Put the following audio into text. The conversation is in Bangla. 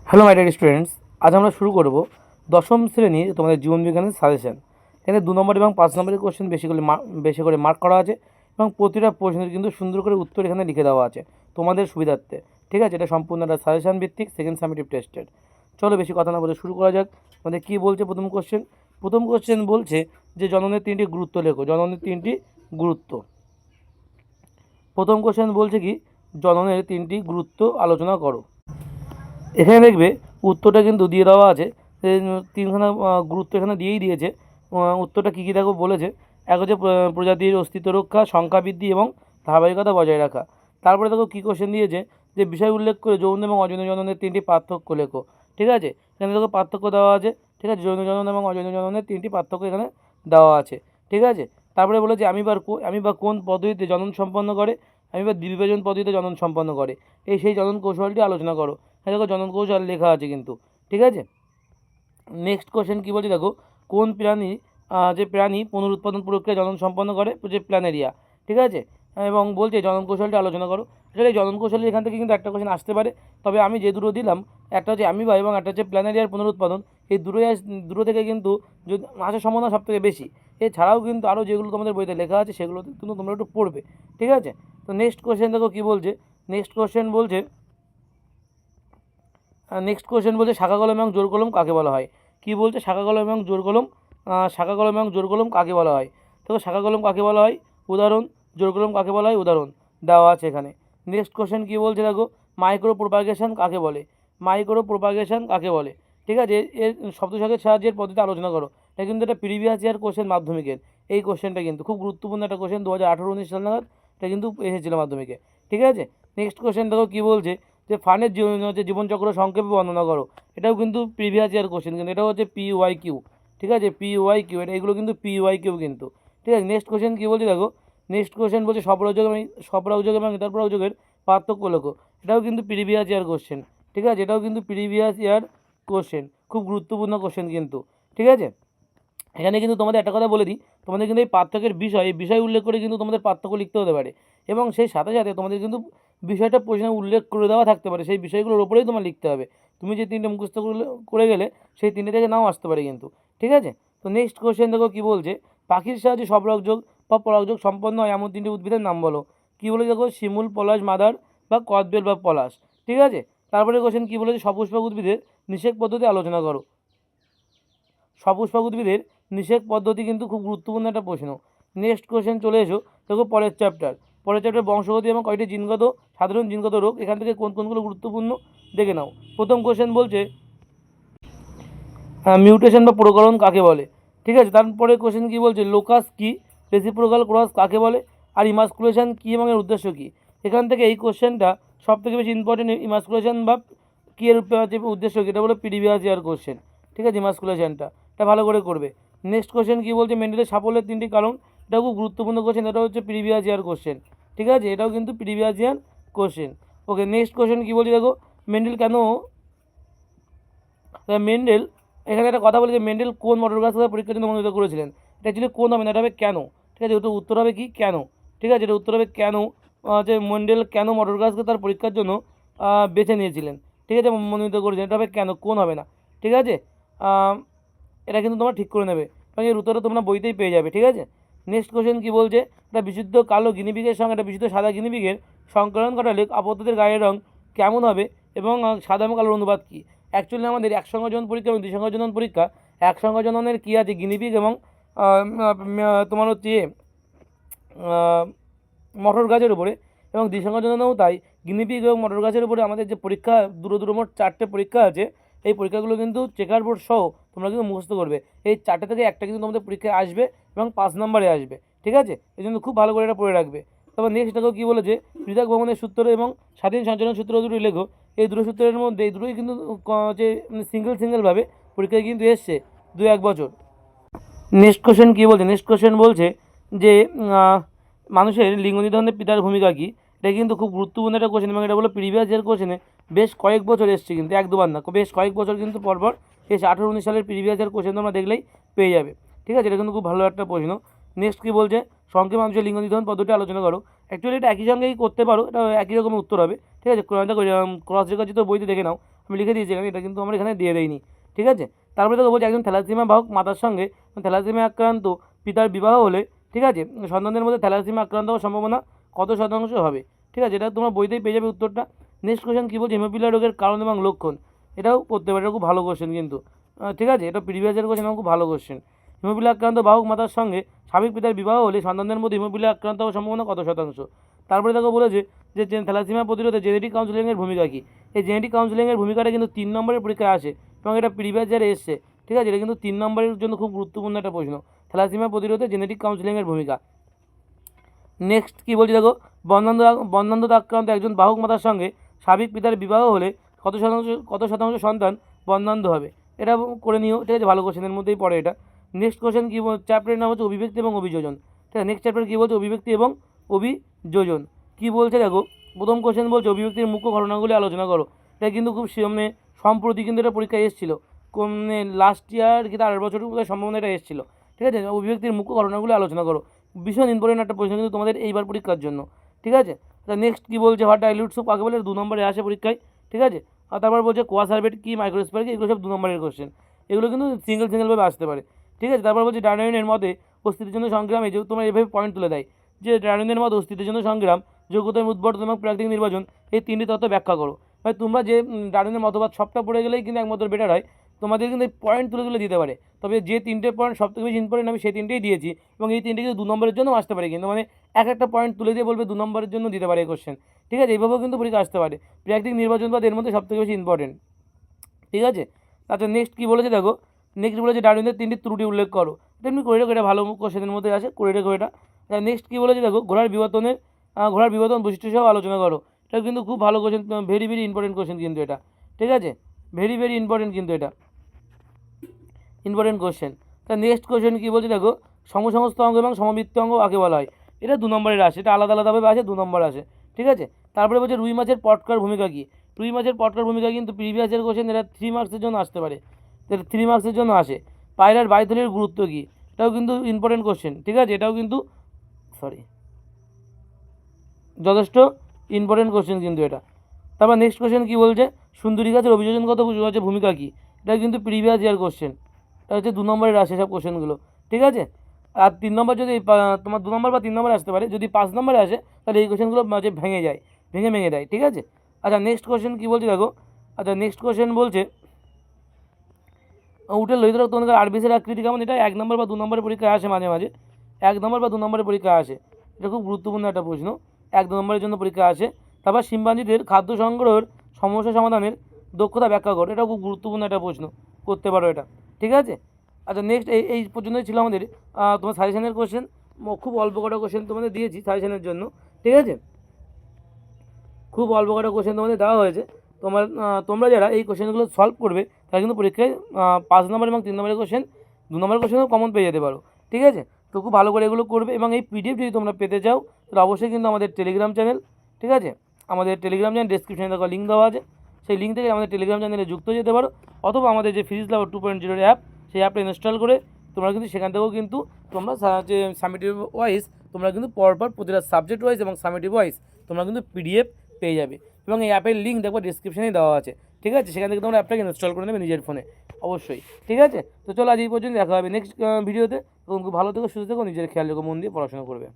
হ্যালো মাই ডিয়ার স্টুডেন্টস, আজ আমরা শুরু করব দশম শ্রেণীর তোমাদের জীবনবিজ্ঞানের সাজেশন। এখানে 2 নম্বর এবং 5 নম্বরের কোশ্চেন বেশি করে মার্ক করা আছে এবং প্রতিটা প্রশ্নের কিন্তু সুন্দর করে উত্তর এখানে লিখে দেওয়া আছে তোমাদের সুবিধার্থে। ঠিক আছে, এটা সম্পূর্ণ একটা সাজেশন ভিত্তিক সেকেন্ড সামেটিভ টেস্টের। চলো বেশি কথা না বলে শুরু করা যাক। আমাদের কী বলছে প্রথম কোশ্চেন বলছে যে জননের 3টি গুরুত্ব লেখো। জননের 3টি গুরুত্ব। প্রথম কোশ্চেন বলছে কি জননের 3টি গুরুত্ব আলোচনা করো। এখানে দেখবে উত্তরটা কিন্তু দিয়ে দেওয়া আছে, তিনখানা গুরুত্ব এখানে দিয়েই দিয়েছে। উত্তরটা কী কী দেখো বলেছে। এক হচ্ছে প্রজাতির অস্তিত্ব রক্ষা, সংখ্যা বৃদ্ধি এবং ধারাবাহিকতা বজায় রাখা। তারপরে দেখো কী কোশ্চেন দিয়েছে যে বিষয় উল্লেখ করে যৌন এবং অযৌন জননের 3টি পার্থক্য লেখো। ঠিক আছে, এখানে দেখো পার্থক্য দেওয়া আছে। ঠিক আছে, যৌন জনন এবং অযৌন জননের 3টি পার্থক্য এখানে দেওয়া আছে। ঠিক আছে, তারপরে বলেছে আমি বা কোন পদ্ধতিতে জনন সম্পন্ন করে। আমি বা দ্বিবিভাজন পদ্ধতিতে জনন সম্পন্ন করে। সেই জনন কৌশলটি আলোচনা করো। দেখো জনন কৌশল লেখা আছে কিন্তু। ঠিক আছে, নেক্সট কোশ্চেন কী বলছে দেখো, কোন প্রাণী পুনরুৎপাদন প্রক্রিয়া জনন সম্পন্ন করে, যে প্ল্যানেরিয়া। ঠিক আছে, এবং বলছে জনন কৌশলটি আলোচনা করো। আসলে এই জনন কৌশলের এখান থেকে কিন্তু একটা কোশ্চেন আসতে পারে, তবে আমি যে দুটো দিলাম, একটা হচ্ছে অ্যামিবা এবং একটা হচ্ছে প্ল্যানেরিয়ার পুনরুৎপাদন, এই দুটো থেকে কিন্তু যদি আসার সম্ভাবনা সবথেকে বেশি। এছাড়াও কিন্তু আরও যেগুলো তোমাদের বইতে লেখা আছে সেগুলো কিন্তু তোমরা একটু পড়বে। ঠিক আছে, তো নেক্সট কোশ্চেন দেখো কী বলছে। নেক্সট কোশ্চেন বলছে শাখা কলম এবং জোড় কলম কাকে বলা হয়। কি বলছে শাখা কলম এবং জোড় কলম কাকে বলা হয়। দেখো শাখা কলম কাকে বলা হয় উদাহরণ, জোড় কলম কাকে বলা হয় উদাহরণ দেওয়া আছে এখানে। নেক্সট কোশ্চেন কী বলছে দেখো, মাইক্রো প্রোপাগেশন কাকে বলে। ঠিক আছে, এর শব্দশাকের সাহায্যের পদ্ধতি আলোচনা করো। এটা কিন্তু একটা প্রিভিয়াস ইয়ার কোশ্চেন মাধ্যমিকের। এই কোশ্চেনটা কিন্তু খুব গুরুত্বপূর্ণ একটা কোশ্চেন, 2018-19 সাল নাগাদ এটা কিন্তু এসেছিল মাধ্যমিকে। ঠিক আছে, নেক্সট কোশ্চেন দেখো কী বলছে যে ফানের জীবনচক্র সংক্ষেপে বর্ণনা করো। এটাও কিন্তু প্রিভিয়াস ইয়ার কোশ্চেন, কিন্তু এটাও হচ্ছে PYQ। ঠিক আছে, PYQ, এগুলো কিন্তু PYQ কিন্তু। ঠিক আছে, নেক্সট কোশ্চেন কী বলছে দেখো, নেক্সট কোশ্চেন বলছে স্বপ্রায়োজক এবং ইতর প্রয়োজকের পার্থক্য লেখো। এটাও কিন্তু প্রিভিয়াস ইয়ার কোশ্চেন। ঠিক আছে, এটাও কিন্তু প্রিভিয়াস ইয়ার কোশ্চেন, খুব গুরুত্বপূর্ণ কোশ্চেন কিন্তু। ঠিক আছে, এখানে কিন্তু তোমাদের একটা কথা বলে দিই, তোমাদের কিন্তু এই পার্থক্যের বিষয় উল্লেখ করে কিন্তু তোমাদের পার্থক্য লিখতে হতে পারে, এবং সেই সাথে সাথে তোমাদের কিন্তু বিষয়টা প্রশ্নে উল্লেখ করে দেওয়া থাকতে পারে, সেই বিষয়গুলোর ওপরেই তোমার লিখতে হবে। তুমি যে 3টে মুখস্থ করে গেলে সেই 3টে থেকে নাও আসতে পারে কিন্তু। ঠিক আছে, তো নেক্সট কোশ্চেন দেখো কী বলছে, পাখির সাহায্যে স্বপরাগযোগ বা পরাগযোগ সম্পন্ন হয় এমন 3টি উদ্ভিদের নাম বলো। কী বলে দেখো, শিমুল, পলাশ, মাদার বা কদবেল বা পলাশ। ঠিক আছে, তারপরে কোশ্চেন কী বলেছে, সপুষ্পক উদ্ভিদের নিষেক পদ্ধতি আলোচনা করো। সপুষ্পক উদ্ভিদের নিষেক পদ্ধতি কিন্তু খুব গুরুত্বপূর্ণ একটা প্রশ্ন। নেক্সট কোশ্চেন চলে এসো দেখো পরের চ্যাপ্টার বংশগতি এবং কয়টি সাধারণ জিনগত রোগ, এখান থেকে কোনগুলো গুরুত্বপূর্ণ দেখে নাও। প্রথম কোশ্চেন বলছে মিউটেশন বা প্রকরণ কাকে বলে। ঠিক আছে, তারপরে কোশ্চেন কী বলছে, লোকাস কি, রেসিপ্রোকাল ক্রস কাকে বলে, আর ইমাস্কুলেশন কী এবং এর উদ্দেশ্য কী। এখান থেকে এই কোশ্চেনটা সবথেকে বেশি ইম্পর্টেন্ট, ইমাস্কুলেশন বা কী এর উদ্দেশ্য কী, এটা বলে প্রিভিয়াস ইয়ার কোশ্চেন। ঠিক আছে, ইমাস্কুলেশনটা এটা ভালো করে করবে। নেক্সট কোশ্চেন কী বলছে, মেন্ডেলের সাফল্যের 3টি কারণ। এটাও খুব গুরুত্বপূর্ণ কোশ্চেন, এটা হচ্ছে প্রিভিয়াস ইয়ার কোশ্চেন। ঠিক আছে, এটাও কিন্তু প্রিভিয়াস ইয়ার কোশ্চেন। ওকে, নেক্সট কোশ্চেন কী বলছে দেখো, মেন্ডেল এখানে একটা কথা বলে যে মেন্ডেল কোন মটর গাছ পরীক্ষার জন্য মনোনীত করেছিলেন। এটা অ্যাকচুয়ালি কোন হবে না, এটা হবে কেন। ঠিক আছে, ওটা উত্তর হবে কি কেন। ঠিক আছে, এটা উত্তর হবে কেন, যে মেন্ডেল কেন মটর গাছকে তার পরীক্ষার জন্য বেছে নিয়েছিলেন। ঠিক আছে, মনোনীত করেছেন, এটা হবে কেন, কোন হবে না। ঠিক আছে, এটা কিন্তু তোমরা ঠিক করে নেবে, কারণ এর উত্তরটা তোমরা বইতেই পেয়ে যাবে। ঠিক আছে, নেক্সট কোশ্চেন কী বলছে, একটা বিশুদ্ধ কালো গিনিপিগের সঙ্গে একটা বিশুদ্ধ সাদা গিনিপিগের সংকলন ঘটালে আপত্তিদের গায়ের রং কেমন হবে এবং সাদা এবং কালোর অনুপাত কী। অ্যাকচুয়ালি আমাদের একসঙ্গে জনন পরীক্ষা এবং দ্বিসংখ্যা জনন পরীক্ষা, একসঙ্গে জননের কী আছে গিনিপিগ এবং তোমার হচ্ছে মটর গাছের উপরে, এবং দ্বিসংখ্যা জননেও তাই গিনিপিগ এবং মটর গাছের উপরে আমাদের যে পরীক্ষা দুটো মোট 4টে পরীক্ষা আছে। এই পরীক্ষাগুলো কিন্তু চেকার বোর্ড সহ তোমরা কিন্তু মুখস্থ করবে। এই 4টে থেকে একটা কিন্তু তোমাদের পরীক্ষায় আসবে এবং 5 নম্বরে আসবে। ঠিক আছে, এই জন্য খুব ভালো করে এটা পড়ে রাখবে। তবে নেক্সট দেখো কী বলেছে, পৃথক ভ্রমণের সূত্র এবং স্বাধীন সঞ্চালন সূত্র দুটি লেখো। এই দুটো সূত্রের মধ্যে এই দুটোই কিন্তু যে সিঙ্গেলভাবে পরীক্ষায় কিন্তু এসছে 2-1 বছর। নেক্সট কোশ্চেন বলছে যে মানুষের লিঙ্গ নির্ধারণের পিতার ভূমিকা কী। এটা কিন্তু খুব গুরুত্বপূর্ণ একটা কোশ্চেন, এবং এটা বলে প্রিভিয়াস ইয়ার কোশ্চেনে বেশ কয়েক বছর এসছে কিন্তু, 1-2 বার না, বেশ কয়েক বছর কিন্তু পরপর এসে 18-19 সালের প্রিভিয়াস ইয়ার কোশ্চেন তোমরা দেখলেই পেয়ে যাবে। ঠিক আছে, এটা কিন্তু খুব ভালো একটা প্রশ্ন। নেক্সট কী বলছে, সংখ্যে মানুষের লিঙ্গ নির্ধারণ পদ্ধতি আলোচনা করো। অ্যাকচুয়ালি এটা একই সঙ্গেই করতে পারো, এটা একই রকমের উত্তর হবে। ঠিক আছে, ক্রস রেখাচিত বইতে দেখে নাও, আমি লিখে দিয়েছি এখানে, এটা কিন্তু আমরা এখানে দিয়ে দেয়নি। ঠিক আছে, তারপরে দেখো বলছে একজন থ্যালাসিমিয়া বাহক মাতার সঙ্গে থ্যালাসিমিয়া আক্রান্ত পিতার বিবাহ হলে, ঠিক আছে, সন্তানদের মধ্যে থ্যালাসিমিয়া আক্রান্ত হওয়ার সম্ভাবনা কত শতাংশ হবে। ঠিক আছে, এটা তোমরা বইতেই পেয়ে যাবে উত্তরটা। নেক্সট কোয়েশ্চেন কী বলছে, হিমোফিলিয়া রোগের কারণ এবং লক্ষণ, এটাও করতে পারে, এটা খুব ভালো কোশ্চেন কিন্তু। ঠিক আছে, এটা প্রিভিয়াস ইয়ার কোশ্চেন এবং খুব ভালো কোশ্চেন। হিমোফিলিয়া আক্রান্ত বাহক মাতার সঙ্গে স্বাভাবিক পিতার বিবাহ হলে সন্তানদের মধ্যে হিমোফিলিয়া আক্রান্ত হওয়ার সম্ভাবনা কত শতাংশ। তারপরে দেখো বলেছে যে থ্যালাসিমিয়া প্রতিরোধে জেনেটিক কাউন্সিলিংয়ের ভূমিকা কী। এই জেনেটিক কাউন্সিলিংয়ের ভূমিকাটা কিন্তু 3 নম্বরের পরীক্ষায় আসে এবং এটা প্রিভিয়াস ইয়ারে এসছে। ঠিক আছে, এটা কিন্তু 3 নম্বরের জন্য খুব গুরুত্বপূর্ণ একটা প্রশ্ন, থ্যালাসিমিয়া প্রতিরোধে জেনেটিক কাউন্সিলিংয়ের ভূমিকা। নেক্সট কী বলছি দেখো, বন্ধান্ধ আক্রান্ত একজন বাহক মাতার সঙ্গে স্বাভাবিক পিতার বিবাহ হলে কত শতাংশ সন্তান বন্ধান্ধ হবে। এটা করে নিও। ঠিক আছে, ভালো কোশ্চেনের মধ্যেই পড়ে এটা। নেক্সট কোশ্চেন কী, চ্যাপ্টারের নাম হচ্ছে অভিব্যক্তি এবং অভিযোজন। ঠিক আছে, নেক্সট চ্যাপ্টার কী বলছে, অভিব্যক্তি এবং অভিযোজন। কী বলছে দেখো, প্রথম কোশ্চেন বলছে অভিব্যক্তির মুখ্য ঘটনাগুলি আলোচনা করো। এটা কিন্তু খুব মানে সম্প্রতি কিন্তু এটা পরীক্ষায় এসেছিলো, লাস্ট ইয়ার কি তার 8 বছর সম্ভাবনা এটা এসেছিলো। ঠিক আছে, অভিব্যক্তির মুখ্য ঘটনাগুলি আলোচনা করো, ভীষণ ইম্পর্টেন্ট একটা প্রশ্ন কিন্তু তোমাদের এইবার পরীক্ষার জন্য। ঠিক আছে, নেক্সট কী বলছে, হোয়াট ডাইলিউট সুপ কাকে বলে, 2 নম্বরে আসে পরীক্ষায়। ঠিক আছে, আর তারপর বলছে কোয়াসার্ভেট কি, মাইক্রোস্ফিয়ার কি, এগুলো সব 2 নম্বরের কোশ্চেন, এগুলো কিন্তু সিঙ্গেলভাবে আসতে পারে। ঠিক আছে, তারপর বলছে ডারউইনের মতে অস্তিত্বের জন্য সংগ্রাম, এই যে তোমার এভাবে পয়েন্ট তুলে দেয় যে ডারউইনের মতে অস্তিত্বের জন্য সংগ্রাম, যোগ্যতার উদ্বর্তন এবং প্রাকৃতিক নির্বাচন, এই 3টি তত্ত্ব ব্যাখ্যা করো। ভাই তোমরা যে ডারউইনের মতবাদ সবটা পড়ে গেলেই কিন্তু একমাত্র বেটার হয়, তোমাদের কিন্তু এই পয়েন্ট তুলে দিতে পারে। তবে যে 3টে পয়েন্ট সবথেকে বেশি ইম্পর্টেন্ট আমি সেই 3টেই দিয়েছি এবং এই 3টে কিন্তু 2 নম্বরের জন্য আসতে পারে, কিন্তু মানে একটা পয়েন্ট তুলে দিয়ে বলবে 2 নম্বরের জন্য দিতে পারে এই কোশ্চেন। ঠিক আছে, এইভাবেও কিন্তু পরীক্ষা আসতে পারে। প্রাকৃতিক নির্বাচনবাদ এর মধ্যে সবথেকে বেশি ইম্পর্টেন্ট। ঠিক আছে, আচ্ছা নেক্সট কী বলেছে দেখো, নেক্সট বলেছে ডারউইনের 3টি ত্রুটি উল্লেখ করো। তেমনি করে রেখো, এটা ভালো কোশ্চেনের মধ্যে আসে, করে রেখো এটা। নেক্সট কী বলেছে দেখো, ঘোড়ার বিবর্তন বৈশিষ্ট্য সহ আলোচনা করো। এটা কিন্তু খুব ভালো কোশ্চেন, ভেরি ইম্পর্টেন্ট কোশ্চেন কিন্তু এটা। ঠিক আছে, ভেরি ইম্পর্টেন্ট কিন্তু এটা, ইম্পর্টেন্ট কোশ্চেন। নেক্সট কোশ্চেন কী বলছে দেখো, সমসমস্ত অঙ্গ এবং সমবৃত্ত অঙ্গ কাকে বলা হয়। এটা 2 নম্বরের আসে, এটা আলাদাভাবে আসে, 2 নম্বর আসে। ঠিক আছে, তারপরে বলছে রুই মাছের পটকার ভূমিকা কী। রুই মাছের পটকার ভূমিকা কিন্তু প্রিভিয়াস ইয়ার কোশ্চেন, এটা 3 মার্কসের জন্য আসতে পারে, 3 মার্কসের জন্য আসে। পায়রার বায়ুথলির গুরুত্ব কী, এটাও কিন্তু ইম্পর্টেন্ট কোশ্চেন। ঠিক আছে, এটাও কিন্তু যথেষ্ট ইম্পর্টেন্ট কোশ্চেন কিন্তু এটা। তারপর নেক্সট কোশ্চেন কী বলছে, সুন্দরী গাছের অভিযোজনগত ভূমিকা কী। এটা কিন্তু প্রিভিয়াস ইয়ার কোশ্চেন, এটা হচ্ছে 2 নম্বরের আসে সব কোশ্চেনগুলো। ঠিক আছে, আর 3 নম্বর যদি তোমার 2 নম্বর বা 3 নম্বরে আসতে পারে, যদি 5 নম্বরে আসে তাহলে এই কোশ্চেনগুলো মাঝে ভেঙে দেয়। ঠিক আছে, আচ্ছা নেক্সট কোশ্চেন কী বলছে দেখো, আচ্ছা নেক্সট কোশ্চেন বলছে উটের লোহিত রক্তকণিকার আরবিসির আকৃতি কেমন। এটা 1 নম্বর বা 2 নম্বরের পরীক্ষায় আসে, মাঝে 1 নম্বর বা 2 নম্বরের পরীক্ষায় আসে। এটা খুব গুরুত্বপূর্ণ একটা প্রশ্ন, 1-2 নম্বরের জন্য পরীক্ষা আসে। তারপর শিম্পাঞ্জিদের খাদ্য সংগ্রহের সমস্যা সমাধানের দক্ষতা ব্যাখ্যা করো। এটা খুব গুরুত্বপূর্ণ একটা প্রশ্ন, করতে পারো এটা। ঠিক আছে, আচ্ছা নেক্সট এই পর্যন্তই ছিল আমাদের তোমার সাজেশনের কোশ্চেন। খুব অল্প কটা কোশ্চেন তোমাদের দিয়েছি সাজেশনের জন্য। ঠিক আছে, খুব অল্প কটা কোশ্চেন তোমাদের দেওয়া হয়েছে। তোমরা যারা এই কোশ্চেনগুলো সলভ করবে তারা কিন্তু পরীক্ষায় 5 নম্বর এবং 3 নম্বরের কোশ্চেন, 2 নম্বরের কোশ্চেনও কমন পেয়ে যেতে পারো। ঠিক আছে, তো খুব ভালো করে এগুলো করবে এবং এই পিডিএফ যদি তোমরা পেতে চাও তাহলে অবশ্যই কিন্তু আমাদের টেলিগ্রাম চ্যানেল, ঠিক আছে, আমাদের টেলিগ্রাম চ্যানেল ডেসক্রিপশনে দেখো লিঙ্ক দেওয়া আছে, সেই লিঙ্ক থেকে আমাদের টেলিগ্রাম চ্যানেলে যুক্ত যেতে পারো, অথবা আমাদের যে ফিজিক্স ল্যাব 2.0 অ্যাপ, সেই অ্যাপটা ইনস্টল করে তোমরা কিন্তু সেখান থেকেও কিন্তু তোমরা যে সামেটিভ ওয়াইজ তোমরা কিন্তু পরপর প্রতিটা সাবজেক্ট ওয়াইজ এবং সামেটিভ ওয়াইজ তোমরা কিন্তু পিডিএফ পেয়ে যাবে এবং এই অ্যাপের লিঙ্ক দেখো ডিসক্রিপশনেই দেওয়া আছে। ঠিক আছে, সেখান থেকে তোমরা অ্যাপটাকে ইনস্টল করে নেবে নিজের ফোনে অবশ্যই। ঠিক আছে, তো চলো আজ এই পর্যন্ত, দেখা হবে নেক্সট ভিডিওতে। তখন খুব ভালো থেকো, সুস্থ থেকো, নিজের খেয়াল রেখো, মন দিয়ে পড়াশোনা করবে।